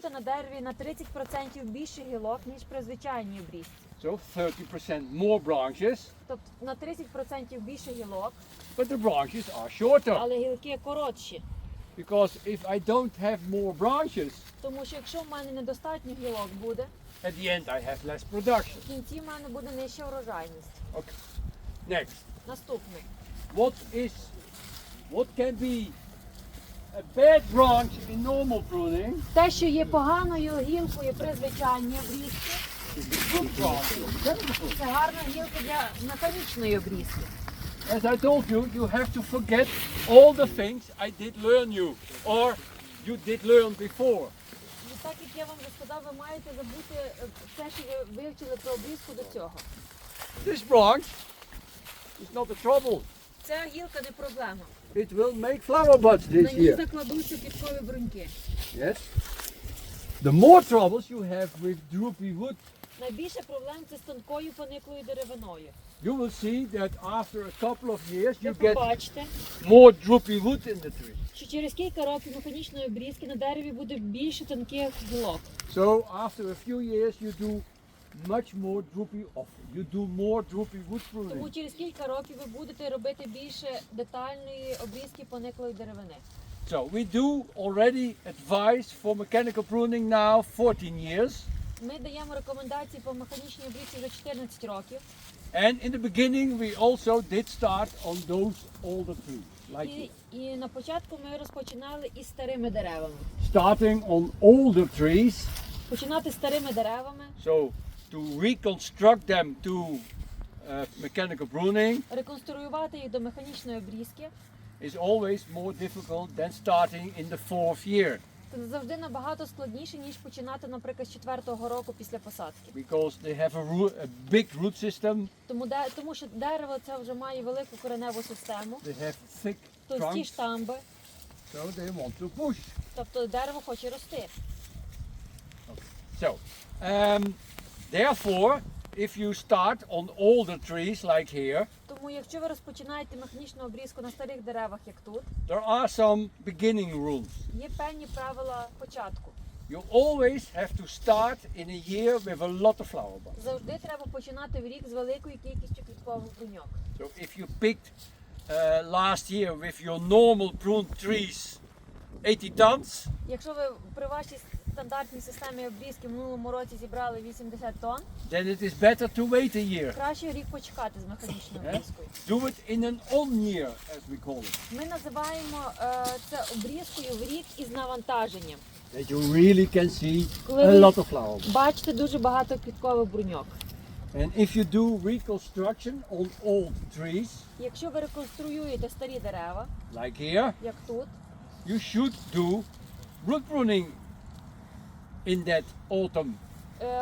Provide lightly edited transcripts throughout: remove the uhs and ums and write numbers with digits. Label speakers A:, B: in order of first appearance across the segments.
A: бути на дереві на 30% більше гілок, ніж при звичайній обрізці.
B: So 30% more branches,
A: Тобто на 30% більше гілок,
B: but the branches are shorter.
A: але гілки коротші.
B: Because if I don't have more branches,
A: Тому що якщо в мене недостатньо гілок буде,
B: at the end I have less production.
A: в кінці в мене буде нижча врожайність.
B: Okay. Next.
A: Наступне.
B: What can be a bad branch in normal pruning?
A: Те, що є поганою гілкою при звичайній обрізці,
B: Good branch.
A: це гарна гілка для механічної обрізки.
B: As I told you, you have to forget all the things I did learn you, or you did learn before.
A: І так як я вам вже сказав, ви маєте забути все, що ви вивчили про обрізку до цього.
B: This branch is not a trouble.
A: Ця гілка не проблема.
B: It will make flower buds
A: На
B: this
A: ній
B: year.
A: закладуться квіткові бруньки.
B: Yes. The more troubles you have with droopy wood,
A: Найбільше проблем це з тонкою пониклою деревиною.
B: you will see that after a couple of years
A: Ви
B: you get
A: побачите,
B: more droopy wood in the tree.
A: що через кілька років механічної обрізки на дереві буде більше тонких гілок.
B: So after a few years you do more droopy wood
A: Тому
B: pruning.
A: через кілька років ви будете робити більше детальної обрізки пониклої деревини.
B: So we do already advice for mechanical pruning now 14 years.
A: Ми даємо рекомендації по механічній обрізці вже 14 років.
B: And in the beginning we also did start on those older trees. Like
A: І на початку ми розпочинали із старими деревами.
B: starting on older trees.
A: Починати з старими деревами,
B: So to reconstruct them to mechanical pruning
A: реконструювати їх до механічної обрізки.
B: is always more difficult than starting in the 4th year.
A: Це завжди набагато складніше, ніж починати, наприклад, з 4-го року після посадки.
B: Because they have a big root system,
A: Тому що дерево це вже має велику кореневу систему,
B: they have thick
A: товсті
B: trunks,
A: штамби,
B: so they want to push.
A: тобто дерево хоче рости.
B: So, therefore, if you start on older trees like here,
A: Тому якщо ви розпочинаєте механічну обрізку на старих деревах, як тут,
B: there are some beginning rules.
A: є певні правила початку.
B: You always have to start in a year with a lot of flower buds.
A: Завжди треба починати в рік з великою кількістю квіткових бруньок.
B: So if you picked last year with your normal pruned trees 80 tons,
A: Якщо ви при вашій стандартній системі обрізки в минулому році зібрали 80 тонн,
B: then it is better to wait a year.
A: краще рік почекати з механічною обрізкою.
B: Do it in an on year, as we call it.
A: Ми називаємо це обрізкою в рік із навантаженням.
B: That you really can see
A: Коли
B: a
A: ви
B: lot of flower buds.
A: бачите дуже багато квіткових бруньок.
B: And if you do reconstruction on old trees,
A: Якщо ви реконструюєте старі дерева,
B: like here,
A: як тут,
B: you should do root pruning in that autumn.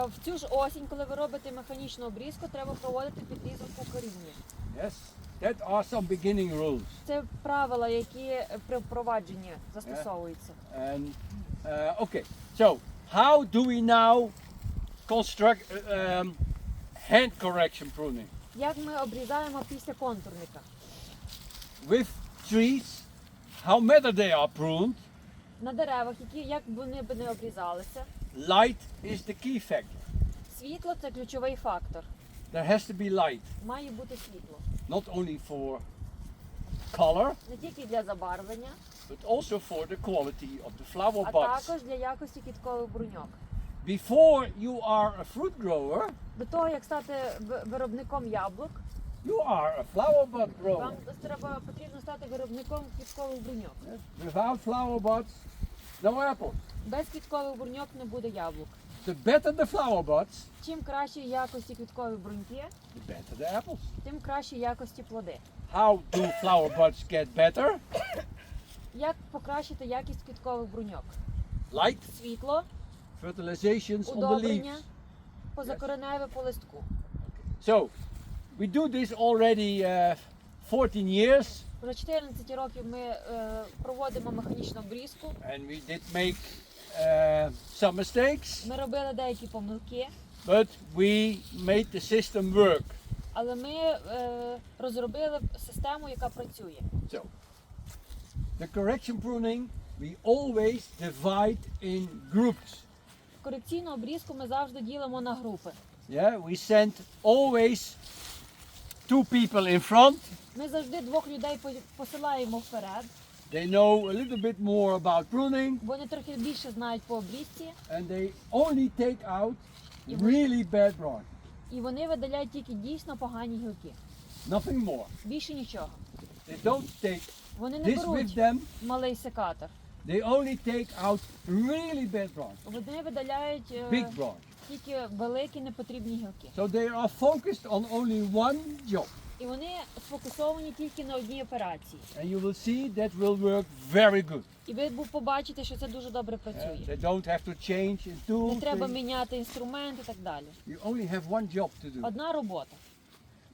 A: в цю ж осінь, коли ви робите механічну обрізку, треба проводити підрізку коріння.
B: Yes, that are some beginning rules.
A: Це правила, які при впровадженні застосовуються.
B: And okay, so how do we now construct hand correction pruning?
A: Як ми обрізаємо після контурника?
B: With trees, how matter they are pruned,
A: На деревах, як вони б не обрізалися,
B: light is the key factor.
A: світло – це ключовий фактор.
B: There has to be light,
A: Має бути світло.
B: not only for color,
A: Не тільки для забарвлення,
B: but also for the quality of the flower
A: а
B: buds.
A: також для якості квіткових бруньок.
B: Before you are a fruit grower,
A: До того, як стати виробником яблук,
B: you are a flower bud grower.
A: вам потрібно стати виробником квіткових бруньок.
B: Yes. Without flower buds, no apples.
A: Без квіткових бруньок не буде яблук.
B: The better the flower buds,
A: Чим кращі якості квіткові бруньки,
B: the better the apples.
A: тим кращі якості плоди.
B: How do flower buds get better?
A: Як покращити якість квіткових бруньок?
B: Light,
A: Світло,
B: fertilizations on the
A: удобрення,
B: leaves.
A: позакореневе по листку.
B: So, we do this already 14 years,
A: Вже 14 років ми проводимо механічну обрізку.
B: and we did make some mistakes,
A: Ми робили деякі помилки,
B: but we made the system work.
A: але ми розробили систему, яка працює.
B: So, the correction pruning we always divide in groups.
A: Корекційну обрізку ми завжди ділимо на групи.
B: Yeah, we send always 2 people in front.
A: Ми завжди 2 людей посилаємо вперед.
B: They know a little bit more about pruning,
A: Вони трохи більше знають по обрізці.
B: and they only take out really bad branches.
A: І вони видаляють тільки дійсно погані гілки.
B: Nothing more.
A: Більше нічого.
B: They don't take
A: Вони не
B: this with
A: беруть
B: them.
A: малий секатор.
B: They only take out really bad branches,
A: Вони видаляють
B: big branches.
A: тільки великі непотрібні гілки.
B: So they are focused on only one job.
A: І вони сфокусовані тільки на одній операції.
B: And you will see that will work very good.
A: І ви побачите, що це дуже добре працює.
B: They don't have to change in
A: Не
B: tools.
A: треба міняти інструмент і так далі.
B: You only have one job to do.
A: Одна робота.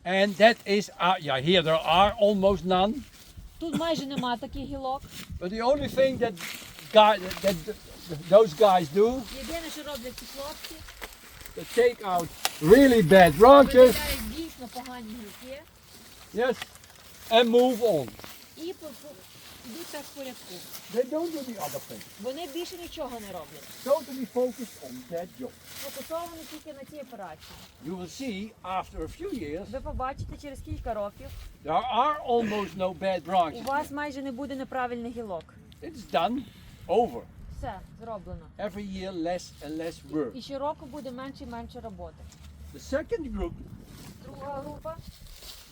B: And that is, yeah, here there are almost none.
A: Тут майже нема таких гілок.
B: But the only thing that those guys do,
A: Єдине, що роблять ці хлопці,
B: they take out really bad branches,
A: видаляють дійсно погані гілки
B: yes, and move on.
A: і йдуть так в порядку.
B: They don't do the other thing.
A: Вони більше нічого не роблять.
B: Totally focused on that job.
A: Сфокусовані тільки на цій операції.
B: You will see after a few years,
A: Ви побачите через кілька років,
B: there are almost no bad
A: у
B: branches.
A: вас майже не буде неправильних гілок.
B: It's done, over.
A: Все, зроблено.
B: Every year less and less work.
A: І щороку буде менше і менше роботи.
B: The second group
A: Друга група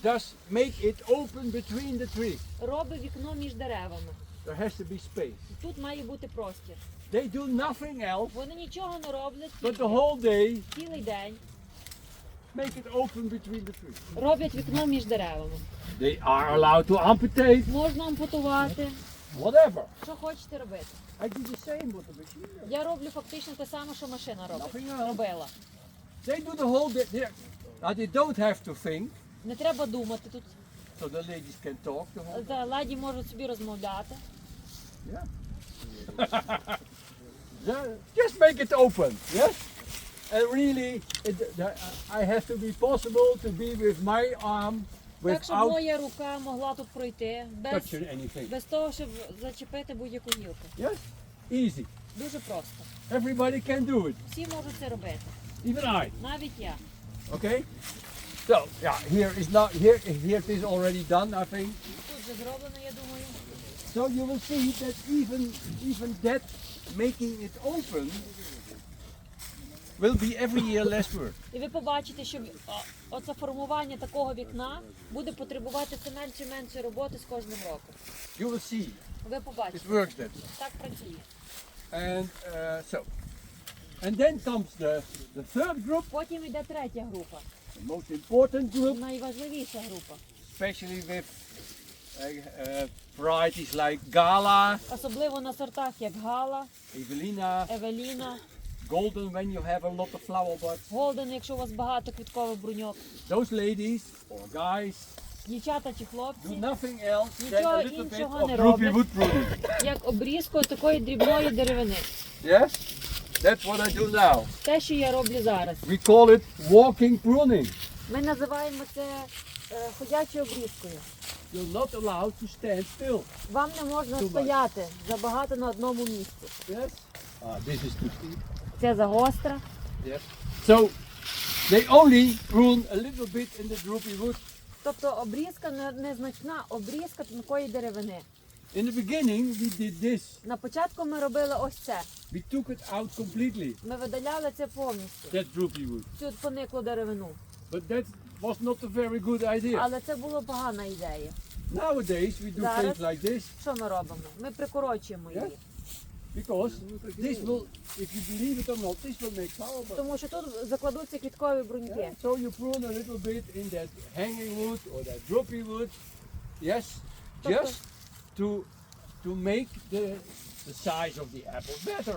B: does make it open between the trees.
A: робить вікно між деревами.
B: There has to be space.
A: Тут має бути простір.
B: They do nothing else
A: Вони нічого не роблять,
B: but the whole day
A: цілий день
B: make it open between the trees.
A: роблять вікно між деревами.
B: They are allowed to amputate,
A: Можна ампутувати,
B: whatever.
A: що хочете робити.
B: I do the same with the machine.
A: Я роблю фактично те саме, що машина робить.
B: Nothing else.
A: Робила.
B: They do the whole day. Now they don't have to think,
A: Не треба думати тут.
B: so the ladies can talk the whole day.
A: Ладі можуть собі розмовляти.
B: Yeah. Yeah, just make it open, yes? And really, I have to be possible to be with my arm
A: Так, щоб
B: without
A: моя рука могла тут пройти
B: touching anything.
A: без того, щоб зачепити будь-яку гілку.
B: Yes? Easy.
A: Дуже просто.
B: Everybody can do it.
A: Всі можуть це робити.
B: Even I.
A: Навіть я.
B: Okay? So, yeah, here it is already done, I think.
A: Тут вже зроблено, я думаю.
B: So you will see that even that making it open will be every year less work.
A: І ви побачите, що оце формування такого вікна буде потребувати все менше і менше роботи з кожним роком.
B: You will see.
A: Ви побачите.
B: It works that way.
A: Так працює.
B: And then comes the third group,
A: Потім йде третя група.
B: the most important group,
A: Найважливіша група.
B: especially with varieties like Gala,
A: Особливо на сортах, як Гала,
B: Evelina,
A: Евеліна,
B: Golden when you have a lot of flower buds.
A: Голден, якщо у вас багато квіткових бруньок.
B: Those ladies or guys
A: Дівчата чи
B: do
A: хлопці,
B: nothing else than
A: Нічого
B: a little bit
A: іншого
B: of
A: не
B: droopy
A: роблять.
B: wood pruning.
A: як обрізку такої дрібної деревини.
B: Yes? That's what I do now.
A: Те, що я роблю зараз.
B: We call it walking pruning.
A: Ми називаємо це ходячою обрізкою.
B: You're not allowed to stand still.
A: Вам не можна
B: Too much.
A: стояти забагато на одному місці.
B: Yes? This is too steep.
A: Це загостра.
B: Yes. So they only prune a little bit in the droopy wood.
A: Тобто обрізка незначна, обрізка тонкої деревини.
B: In the beginning we did this.
A: На початку ми робили ось це.
B: We took it out completely.
A: Ми видаляли це повністю,
B: That droopy wood.
A: цю пониклу деревину.
B: But that was not a very good idea.
A: Але це була погана ідея.
B: Nowadays we do
A: Зараз-
B: things like this
A: Що ми робимо? Ми прикорочуємо її.
B: because this will, if you believe it or not, this will make flower buds.
A: Тому що тут закладуться квіткові бруньки.
B: Yeah, so you prune a little bit in that hanging wood or that droopy wood. Yes, just to make the size of the apple better,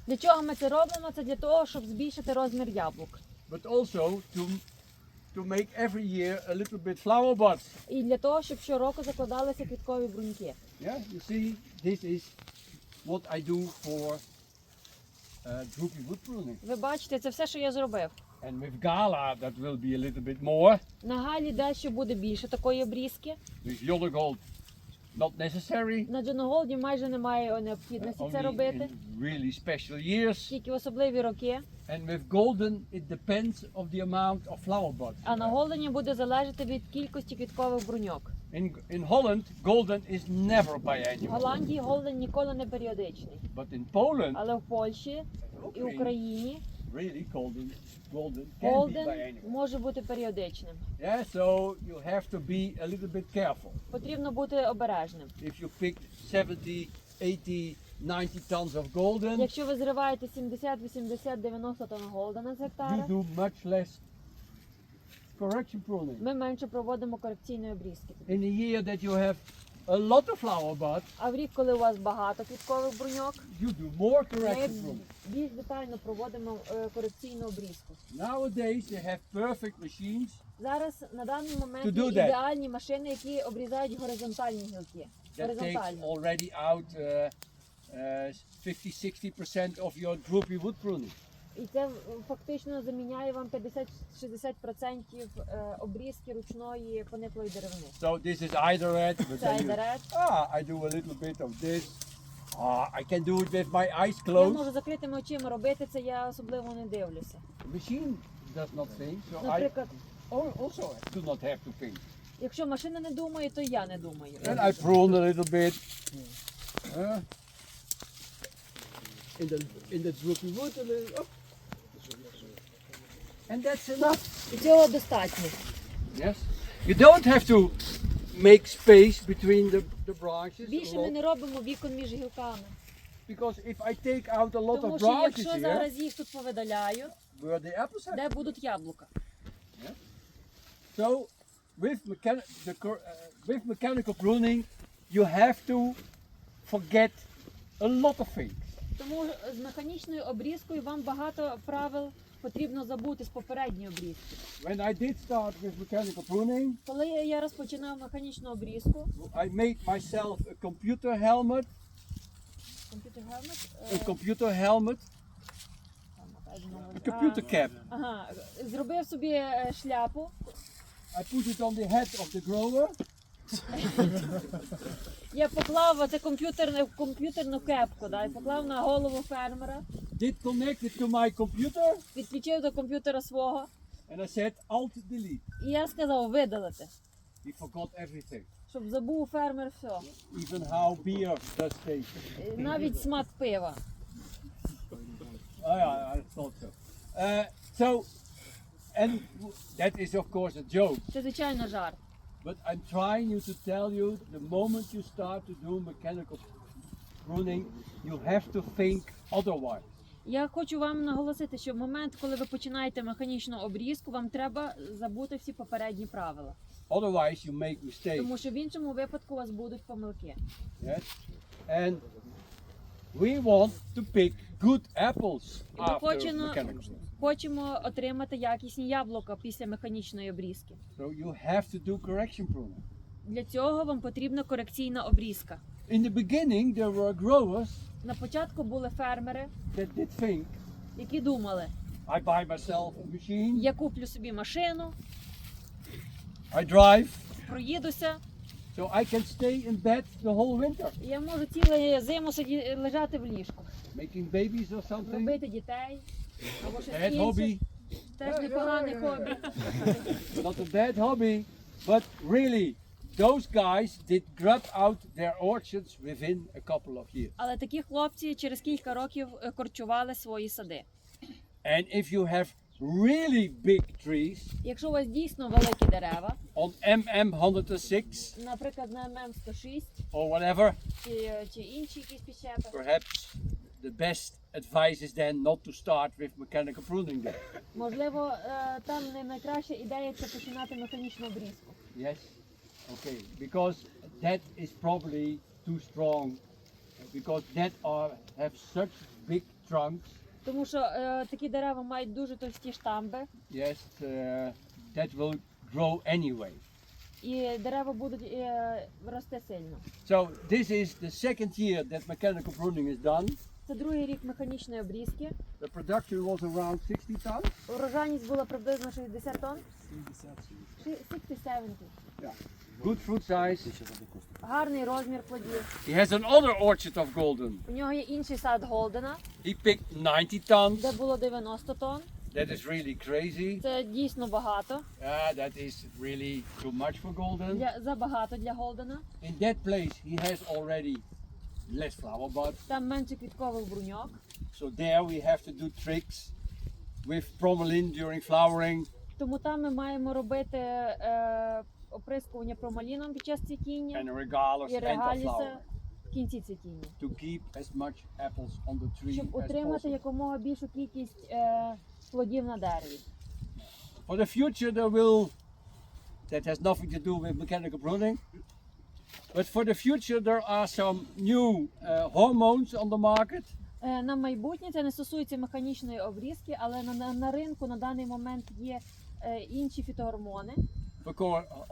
A: Для чого ми це робимо? Це для того, щоб збільшити розмір яблук.
B: but also to make every year a little bit flower buds.
A: І для того, щоб щороку закладалися квіткові бруньки.
B: Yeah, you see, this is what I do for droopy wood pruning.
A: Ви бачите, це все, що я зробив.
B: And with Gala, that will be a little bit more.
A: На Галі дещо буде більше такої обрізки.
B: With Jollegold, not necessary.
A: На джоноголді майже немає необхідності це
B: Only
A: робити,
B: in really special years.
A: тільки в особливі роки.
B: And with golden, it depends of the amount of flower buds.
A: А на голдені буде залежати від кількості квіткових бруньок.
B: In Holland, golden is never
A: В
B: biannual.
A: Голландії голден ніколи не періодичний.
B: But in Poland,
A: Але в Польщі і Україні
B: really golden can be
A: голден
B: biannual.
A: може бути періодичним.
B: Yeah, so you have to be a little bit careful.
A: Потрібно бути обережним.
B: If you pick 70, 80, 90 tons of golden,
A: Якщо ви зриваєте 70, 80, 90 тонн голдена з
B: you
A: гектара,
B: do much less correction pruning.
A: ми менше проводимо корекційної обрізки.
B: In a year that you have a lot of flower buds,
A: А в рік, коли у вас багато квіткових бруньок,
B: you do more
A: ми
B: correction pruning.
A: більш детально проводимо корекційну обрізку.
B: Nowadays they have perfect machines
A: Зараз на даний момент
B: To
A: є
B: do that.
A: ідеальні машини, які обрізають горизонтальні гілки.
B: that takes
A: Горизонтально.
B: already out 50-60% of your droopy wood pruning.
A: І це фактично заміняє вам 50-60% обрізки ручної пониклої деревини.
B: So this is either red, but
A: Це
B: then you,
A: айдерет.
B: I do a little bit of this. I can do it with my eyes
A: Я
B: closed.
A: можу закритими очима робити це, я особливо не дивлюся.
B: The machine does not think, so I
A: Наприклад,
B: also do not have to think.
A: якщо машина не думає, то я не думаю.
B: Then I prune a little bit. In the droopy wood a little. And that's enough.
A: І цього достатньо.
B: Yes. You don't have to make space between the branches.
A: Більше
B: a
A: ми
B: lot,
A: не робимо вікон між гілками.
B: because if I take out a lot
A: Тому
B: of
A: що
B: branches
A: якщо
B: here,
A: зараз їх тут повидаляю,
B: where the apples are.
A: де будуть яблука?
B: So with mechanical pruning, you have to forget a lot of things.
A: Тому з механічною обрізкою вам багато правил потрібно забути з попередньої обрізки.
B: When I did start with mechanical pruning,
A: Коли я розпочинав механічну обрізку,
B: I made myself a computer helmet. A computer helmet. A computer cap.
A: Ага, зробив собі шляпу,
B: I put it on the head of the grower.
A: я поклав це комп'ютерну кепку, да, і поклав на голову фермера,
B: Did connect it to my computer.
A: підключив до комп'ютера свого,
B: And I said Alt-Delete.
A: і я сказав видалити,
B: He forgot everything.
A: щоб забув фермер все,
B: Even how beer does taste.
A: навіть смак пива.
B: Oh yeah, I thought so. So, and that is of course a joke.
A: Це звичайно жарт.
B: But I'm trying you to tell you, the moment you start to do mechanical pruning, you have to think otherwise.
A: Я хочу вам наголосити, що в момент, коли ви починаєте механічну обрізку, вам треба забути всі попередні правила.
B: Otherwise you make mistakes.
A: Тому що в іншому випадку у вас будуть помилки.
B: Yes? And we want to pick good apples
A: Ми
B: after
A: хочемо,
B: mechanical.
A: хочемо отримати якісні яблука після механічної обрізки.
B: So you have to do correction pruning.
A: Для цього вам потрібна корекційна обрізка.
B: In the beginning there were growers
A: На початку були фермери,
B: that did think,
A: які думали,
B: I buy myself a machine,
A: я куплю собі машину,
B: I drive,
A: проїдуся,
B: so I can stay in bed the whole winter,
A: і я можу цілу зиму лежати в ліжку,
B: making babies or something.
A: робити дітей, або щось
B: Bad
A: інше.
B: hobby,
A: Теж непоганий хобі.
B: not a bad hobby, but really, those guys did grub out their orchards within a couple of years.
A: Але такі хлопці через кілька років корчували свої сади.
B: And if you have really big trees
A: Якщо у вас дійсно великі дерева,
B: on MM106
A: наприклад на ММ-106
B: or whatever,
A: чи інші якісь підщепи,
B: perhaps the best advice is then not to start with mechanical pruning then.
A: можливо, там не найкраща ідея це починати механічну обрізку.
B: Yes? Okay, because that is probably too strong, because that have such big trunks.
A: Тому що такі дерева мають дуже товсті штамби,
B: Yes, that will grow anyway.
A: і дерева будуть рости сильно.
B: So this is the second year that mechanical pruning is done.
A: Це другий рік механічної обрізки.
B: The production was around 60 tons.
A: Урожайність була приблизно 60 тонн. 60-70.
B: Yeah. Good fruit size.
A: Гарний розмір плодів.
B: He has another orchard of golden.
A: У нього є інший сад Голдена,
B: He picked 90 tons.
A: де було 90 тонн.
B: That is really crazy.
A: Це дійсно багато.
B: That is really too much for golden.
A: Забагато для Голдена.
B: In that place he has already less flower buds.
A: Там менше квіткових бруньок.
B: So there we have to do tricks with promalin during flowering.
A: Тому там ми маємо робити оприскування промаліном під час цвітіння
B: And regardless
A: і
B: end of
A: регаліса
B: flowering.
A: в кінці цвітіння.
B: To keep as much apples on the tree
A: Щоб
B: as
A: утримати
B: possible.
A: якомога більшу кількість плодів на дереві.
B: For the future there will, that has nothing to do with mechanical pruning, but for the future there are some new hormones on the market.
A: На майбутнє це не стосується механічної обрізки, але на ринку на даний момент є інші фітогормони.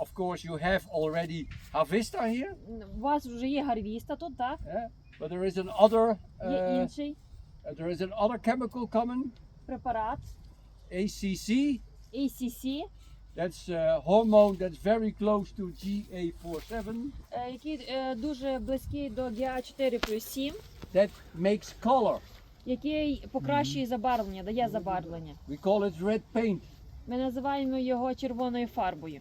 B: Of course you have already Harvesta here,
A: У вас вже є гарвіста тут, так?
B: but there is another
A: Є інший
B: chemical coming,
A: препарат
B: ACC.
A: ACC,
B: That's a hormone that's very close to GA47.
A: який дуже близький до GA4+7,
B: That makes color.
A: який покращує забарвлення, дає забарвлення.
B: We call it red paint.
A: Ми називаємо його червоною фарбою.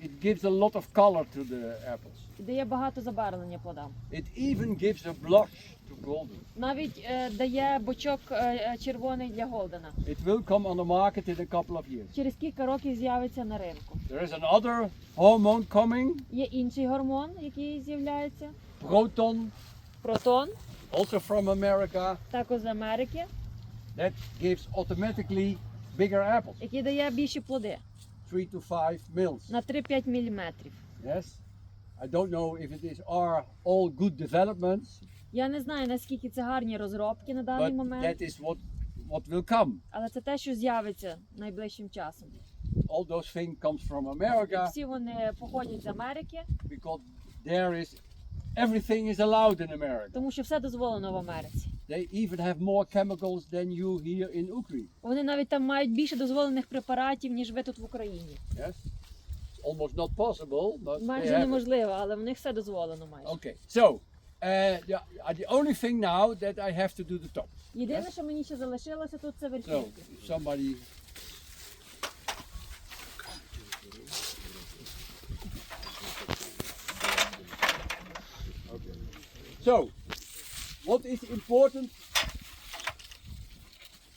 B: It gives a lot of color to the apples.
A: І дає багато забарвлення плодам.
B: It even gives a blush to golden.
A: Навіть дає бочок червоний для Голдена.
B: It will come on the market in a couple of years.
A: Через кілька років з'явиться на ринку.
B: There is another hormone coming,
A: Є інший гормон, який з'являється.
B: proton,
A: Протон,
B: also from America,
A: також з Америки,
B: that gives automatically bigger apples,
A: який дає більші плоди
B: 3 to 5 mils.
A: на 3-5 мм.
B: Yes. I don't know if it is are all good developments,
A: Я не знаю, наскільки це гарні розробки на даний
B: but
A: момент,
B: that is what will come.
A: але це те, що з'явиться найближчим часом.
B: All those things comes from America
A: Всі вони походять з Америки,
B: because there is everything is allowed in America.
A: тому що все дозволено в Америці.
B: They even have more chemicals than you here in Ukraine.
A: Вони навіть там мають більше дозволених препаратів, ніж ви тут в Україні.
B: Yes, it's almost not possible, but they
A: Майже
B: have it.
A: неможливо, але в них все дозволено майже.
B: Okay, so the only thing now that I have to do the top.
A: Єдине, що мені ще залишилося тут, це
B: So
A: верхівки.
B: if somebody. Okay. So, what is important?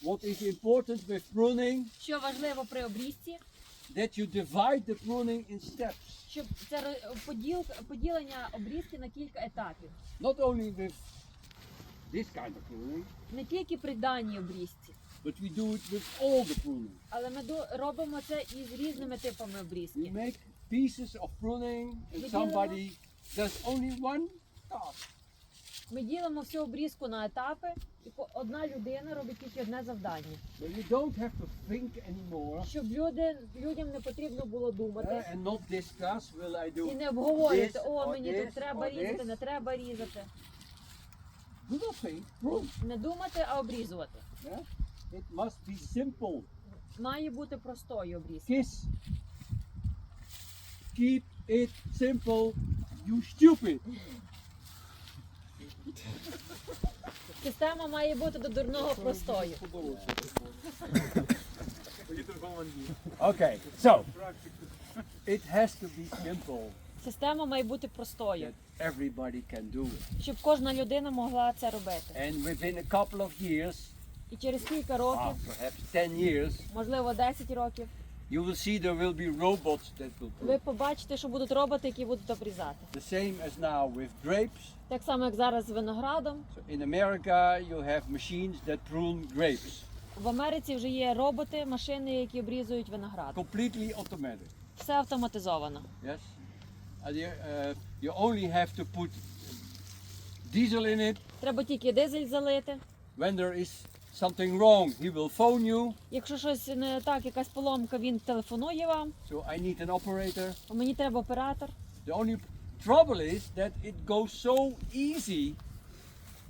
B: What is important with pruning?
A: Що важливо при обрізці,
B: That you divide the pruning in steps.
A: щоб це поділення обрізки на кілька етапів.
B: Not only with this kind of pruning,
A: Не тільки при даній обрізці,
B: but we do it with all the pruning.
A: але ми робимо це і з різними типами
B: We
A: обрізки.
B: make pieces of pruning and somebody does only one task.
A: Ми ділимо всю обрізку на етапи, і одна людина робить тільки одне завдання.
B: So you don't have to think anymore
A: Щоб людям не потрібно було думати
B: and not discuss will I do
A: і не обговорювати,
B: this
A: о,
B: or
A: мені
B: this
A: тут треба
B: or
A: різати,
B: this.
A: не треба різати.
B: Do not think, prune.
A: Не думати, а обрізувати.
B: Yeah? It must be simple.
A: Має бути простою обрізка.
B: Kiss. Keep it simple, you stupid.
A: Система має бути до дурного простою.
B: Okay, so it has to be simple
A: Система має бути простою,
B: that everybody can do it.
A: щоб кожна людина могла це робити.
B: And within a couple of years,
A: І через кілька років,
B: perhaps 10 years,
A: можливо 10 років,
B: you will see there will be robots that will
A: ви
B: prune.
A: побачите, що будуть роботи, які будуть обрізати.
B: The same as now with grapes.
A: Так само, як зараз з виноградом.
B: So in America, you have machines that prune grapes,
A: В Америці вже є роботи, машини, які обрізують виноград.
B: completely automatic.
A: Все автоматизовано.
B: Yes, and you only have to put diesel in it.
A: Треба тільки дизель залити.
B: When there is something wrong, he will phone you.
A: Якщо щось не так, якась поломка, він телефонує вам.
B: So I need an operator.
A: Мені треба оператор.
B: The only trouble is that it goes so easy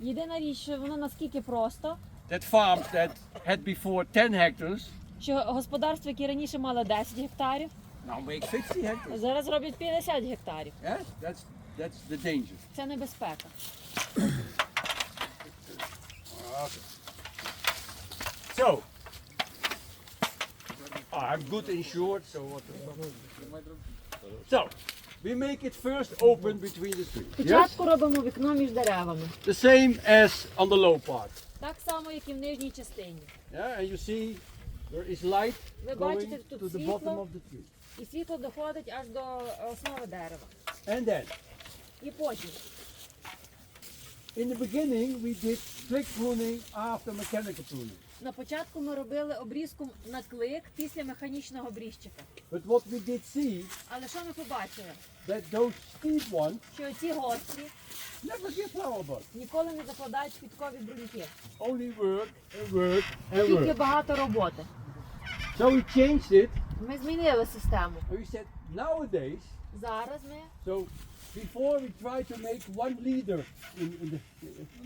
A: Єдина річ, що воно наскільки просто,
B: that farms that had before 10 hectares
A: що господарства, які раніше мали 10 гектарів,
B: Now make 50 hectares.
A: Зараз роблять 50 гектарів.
B: Yes, that's the danger.
A: Це небезпека.
B: Okay. So, I'm good insured, so what? So, we make it first open between the trees. Yes?
A: Спочатку робимо вікно між деревами.
B: The same as on the low part.
A: Так само, як і в нижній частині.
B: Yeah, and you see there is light
A: Ви
B: going
A: бачите,
B: to
A: тут
B: the
A: світло.
B: bottom of the tree.
A: І світло доходить аж до основи дерева.
B: And then,
A: І потім.
B: in the beginning, we did click pruning after mechanical pruning.
A: На початку ми робили обрізку на клик після механічного обрізчика.
B: But what we did see,
A: Але що ми побачили?
B: that those steep ones
A: Що ці гострі
B: never give flower buds.
A: ніколи не закладають квіткові бруньки.
B: Only work and work and
A: Тільки
B: work.
A: багато роботи.
B: So we changed it.
A: Ми змінили систему.
B: And we said, nowadays,
A: Зараз ми
B: so before we try to make one leader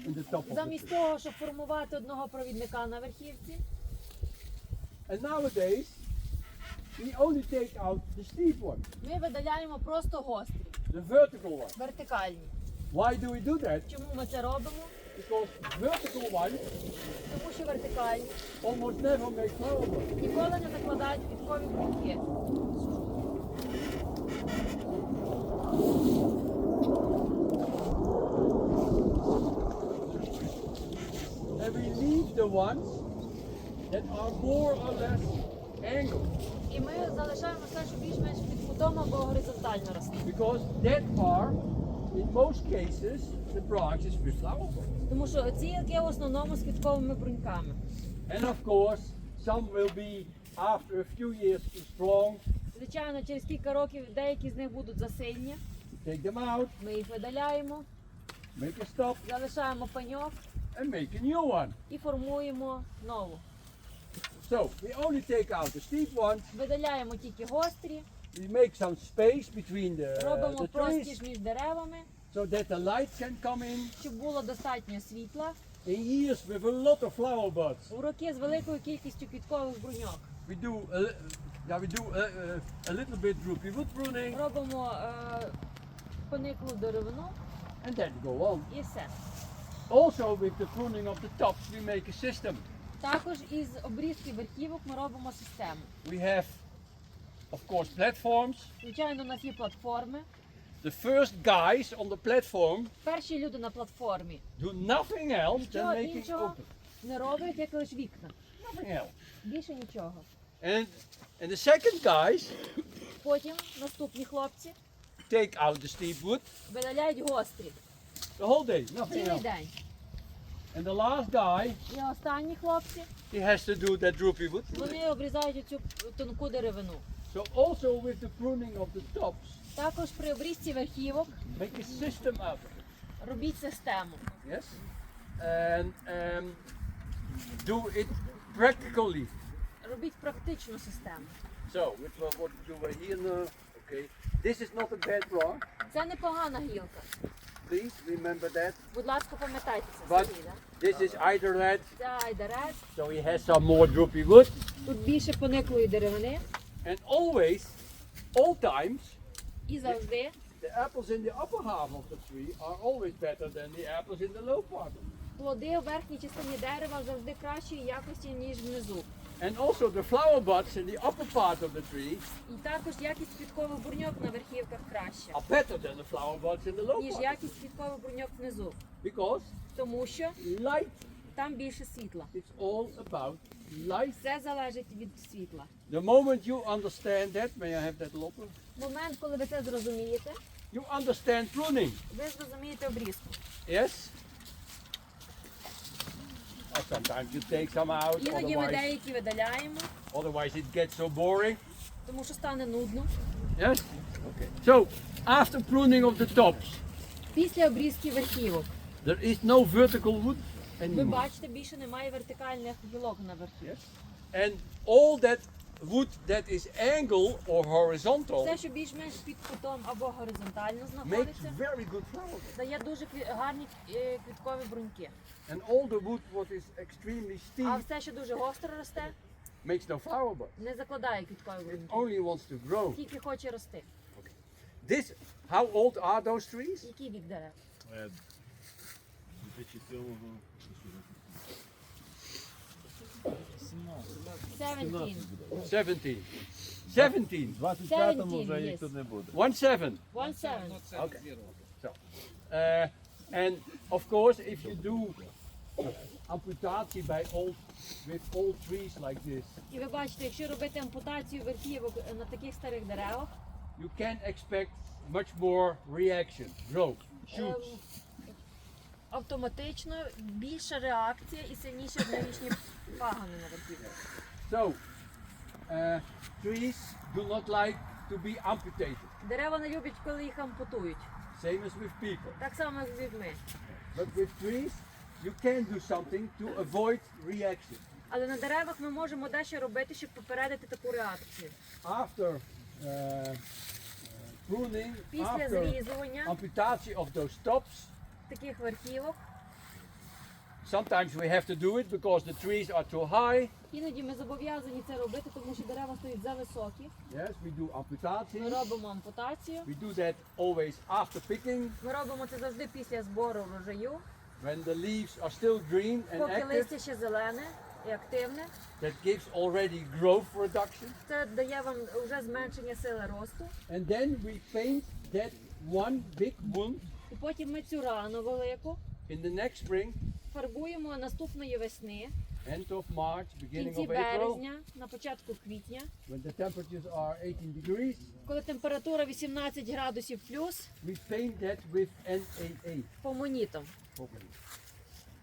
B: in the top of the
A: замість
B: tree.
A: того, щоб формувати одного провідника на верхівці,
B: And nowadays, we only take out the steep ones,
A: ми видаляємо просто гострі,
B: the vertical ones.
A: вертикальні.
B: Why do we do that?
A: Чому ми це робимо?
B: Because vertical ones
A: Тому що вертикальні
B: almost never make flower buds.
A: ніколи не закладають квіткові бруньки.
B: And we leave the ones that are more or less angled.
A: І ми залишаємо все, що більш-менш під кутом або горизонтально росте.
B: Because that are, in most cases, the branches with flower buds.
A: Тому що ці є в основному з квітковими бруньками.
B: And of course, some will be, after a few years, too strong.
A: Звичайно, через кілька років деякі з них будуть засильні.
B: Take them out,
A: Ми їх видаляємо,
B: make a stop,
A: залишаємо пеньок
B: and make a new one.
A: і формуємо нову.
B: So, we only take out the steep ones,
A: Видаляємо тільки гострі,
B: we make some space between
A: робимо
B: the
A: простіж
B: trees,
A: між деревами,
B: so that the light can come in.
A: щоб було достатньо світла.
B: In years with a lot of flower buds,
A: У роки з великою кількістю квіткових бруньок
B: we do a little bit droopy wood pruning,
A: робимо пониклу деревину
B: and then go on.
A: і все.
B: Also, with the pruning of the tops, we make a system.
A: Також із обрізки верхівок ми робимо систему.
B: We have, of course, platforms.
A: Звичайно, у нас є платформи.
B: The first guys on the platform
A: Перші люди на платформі
B: do nothing else than
A: нічого
B: making
A: іншого
B: open.
A: не роблять, як лише вікна.
B: Nothing else.
A: Більше нічого.
B: And the second guys
A: Потім наступні хлопці
B: take out the steep wood
A: видаляють гострі.
B: the whole day, nothing
A: Цілий
B: else.
A: день.
B: And the last guy,
A: І останні хлопці,
B: he has to do that droopy wood.
A: вони обрізають цю тонку деревину.
B: So also with the pruning of the tops,
A: Також при обрізці верхівок
B: make a system out of it.
A: робіть систему.
B: Yes? And do it practically.
A: Робіть практичну систему.
B: So, what do we here now? Okay. This is not a bad rock.
A: Це непогана гілка.
B: Please remember that.
A: Будь ласка, пам'ятайте це.
B: But
A: Сергій, да?
B: this is either red,
A: Це айдарет.
B: so he has some more droopy wood.
A: Тут більше пониклої деревини.
B: And always, all times,
A: І завжди
B: the apples in the upper half of the tree are always better than the apples in the low part.
A: плоди у верхній частині дерева завжди кращої якості, ніж внизу.
B: And also the flower buds in the upper part of the tree
A: І також якість квіткових бруньок на верхівках краща,
B: are better than the flower buds in the low
A: ніж
B: part.
A: якість квіткових бруньок внизу.
B: Because
A: Тому що
B: light,
A: там більше світла.
B: it's all about light.
A: Все залежить від світла.
B: The moment you understand that, may I have that lopper?
A: Момент, коли ви це зрозумієте,
B: You understand pruning.
A: ви зрозумієте обрізку.
B: Yes? Or sometimes you take some out,
A: Іноді ми
B: otherwise,
A: деякі видаляємо,
B: otherwise it gets so boring.
A: тому що стане нудно.
B: Yes? Okay. So, after pruning of the tops,
A: Після обрізки верхівок,
B: there is no vertical wood
A: ви
B: anymore.
A: бачите, більше немає вертикальних гілок на верхівці.
B: Yes? And all that wood that is angle or horizontal
A: Все, що більш-менш під кутом або горизонтально
B: makes
A: знаходиться,
B: very good flowers.
A: дає дуже гарні квіткові бруньки.
B: And all the wood what is extremely
A: А
B: steep
A: все, що дуже гостро росте,
B: makes no flower bud.
A: Не закладає квіткові
B: It
A: бруньки.
B: only wants to grow.
A: Тільки хоче рости.
B: This, how old are those trees?
A: Який вік дерев?
C: 2007-го.
A: 17.
B: 17. 17.
C: 25-му вже
A: 17,
C: їх
A: yes.
C: тут не буде.
B: 1-7.
A: 1-7.
B: Okay. So, and of course, if you do amputatie with old trees like this,
A: І ви бачите, якщо робити ампутацію верхівок на таких старих деревах,
B: you can expect much more reaction, growth, shoots.
A: автоматично більша реакція і сильніше однорічні пагони на верхівках.
B: So, trees do not like to be amputated.
A: Дерева не люблять, коли їх ампутують.
B: Same as with people.
A: Так само, як з людьми.
B: But with trees, you can do something to avoid reaction.
A: Але на деревах ми можемо дещо робити, щоб попередити таку реакцію.
B: After pruning,
A: Після
B: after
A: зрізування
B: amputation of those tops,
A: таких верхівок,
B: sometimes we have to do it because the trees are too high.
A: іноді ми зобов'язані це робити, тому що дерева стоять зависокі.
B: Yes, we do
A: Ми
B: amputation.
A: робимо ампутацію.
B: We do that always after picking,
A: Ми робимо це завжди після збору врожаю,
B: when the leaves are still green and
A: поки
B: active.
A: листя ще зелене і активне.
B: That gives already growth reduction.
A: Це дає вам вже зменшення сили росту.
B: And then we paint that one big wound
A: І потім ми цю рану велику
B: in the next spring,
A: фарбуємо наступної весни,
B: end of March,
A: в
B: beginning
A: кінці
B: of April,
A: березня, на початку квітня,
B: when the temperatures are 18 degrees.
A: коли температура 18 градусів плюс,
B: We paint that with NAA.
A: помонітом.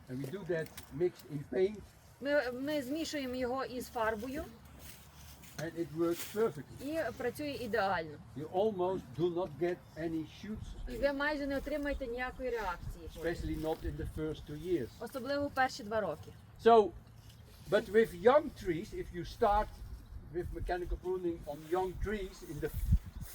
B: And we do that mixed in paint,
A: Ми змішуємо його із фарбою
B: and it works perfectly.
A: і працює ідеально.
B: You almost do not get any shoots,
A: І ви майже не отримаєте ніякої реакції,
B: especially not in the first 2 years.
A: особливо перші 2 роки.
B: So, but with young trees, if you start with mechanical pruning on young trees in the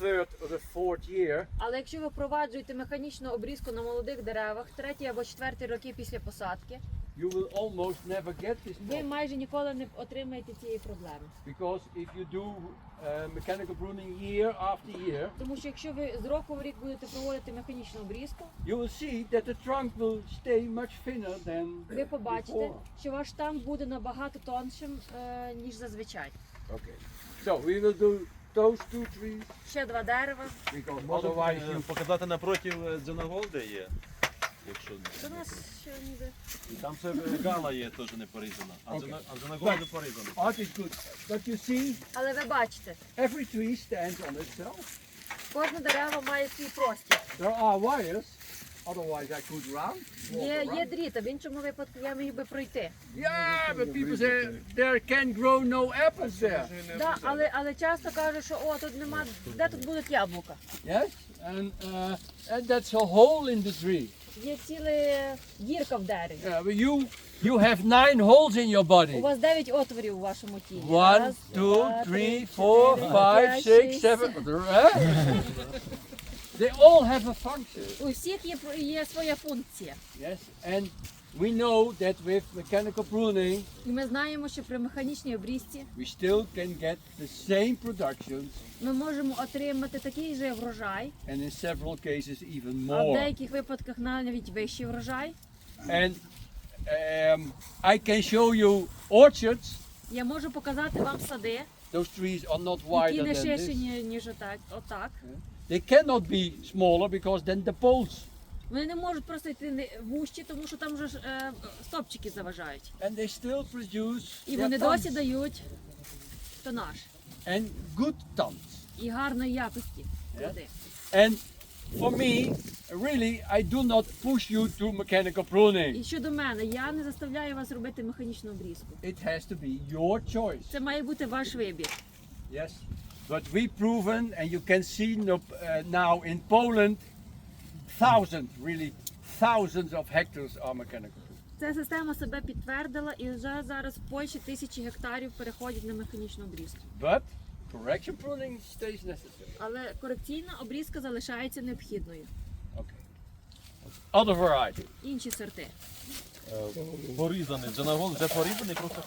B: 3rd or the 4th year,
A: Але якщо ви впроваджуєте механічну обрізку на молодих деревах, 3 або 4 роки після посадки,
B: you will almost never get this
A: ви
B: problem.
A: майже ніколи не отримаєте цієї проблеми.
B: Because if you do mechanical pruning year after year,
A: Тому що якщо ви з року в рік будете проводити механічну обрізку,
B: you will see that the trunk will stay much thinner than
A: ви побачите,
B: before.
A: що ваш штам буде набагато тоншим, ніж зазвичай.
B: Okay. So we will do those 2 trees
A: Ще 2 дерева.
B: because
C: Можу
B: otherwise you
C: показати напротив Дзенагол, де є. Якщо
A: До нас ще ніби.
C: там це гала є теж не порізана, а
B: Окей.
C: Дзенагол не порізана.
B: art is good. But you see,
A: Але ви бачите,
B: every tree stands on itself.
A: кожне дерево має свій простір.
B: There are wires, otherwise I could walk
A: Є
B: around.
A: дріт, а в іншому випадку я міг би пройти.
B: Yeah, but people say there can grow no apples there.
A: Да, але часто кажуть, що о, тут нема, де тут будуть яблука.
B: Yes, and that's a hole in the tree.
A: Є ціла дірка в дереві.
B: Yeah, but you have 9 holes in your
A: У
B: body.
A: вас 9 отворів у вашому тілі.
B: 1,
A: Раз,
B: 2,
A: два,
B: 3, 4,
A: чотири,
B: 5,
A: п'ять,
B: 6,
A: шість,
B: 7. They all have a function.
A: У всіх є своя функція.
B: Yes, and we know that with mechanical pruning,
A: І ми знаємо, що при механічній обрізці
B: we still can get the same productions,
A: ми можемо отримати такий же врожай,
B: and in several cases even
A: а в
B: more.
A: деяких випадках навіть вищий врожай.
B: And I can show you orchards.
A: Я можу показати вам сади,
B: Those trees are not
A: які
B: wider
A: не
B: than
A: ширші,
B: this.
A: ніж отак.
B: They cannot be smaller because then the poles.
A: Вони не можуть просто йти вужчі, тому що там вже ж, стопчики заважають.
B: And they still produce
A: І
B: their
A: вони досі
B: tons.
A: дають тонаж
B: And good tons.
A: і гарної якості плоди.
B: And for me, really, I do not push you to mechanical pruning.
A: І щодо мене, я не заставляю вас робити механічну обрізку.
B: It has to be your choice.
A: Це має бути ваш вибір.
B: Yes. But we proven, and you can see now in Poland, thousands of hectares are mechanical pruning.
A: Ця система себе підтвердила і вже зараз в Польщі 1000 гектарів переходять на механічну обрізку.
B: But correction pruning stays necessary.
A: Але корекційна обрізка залишається необхідною.
B: Okay. Other variety.
A: Інші сорти.
C: Порізаний. Дзенагол вже порізаний, просто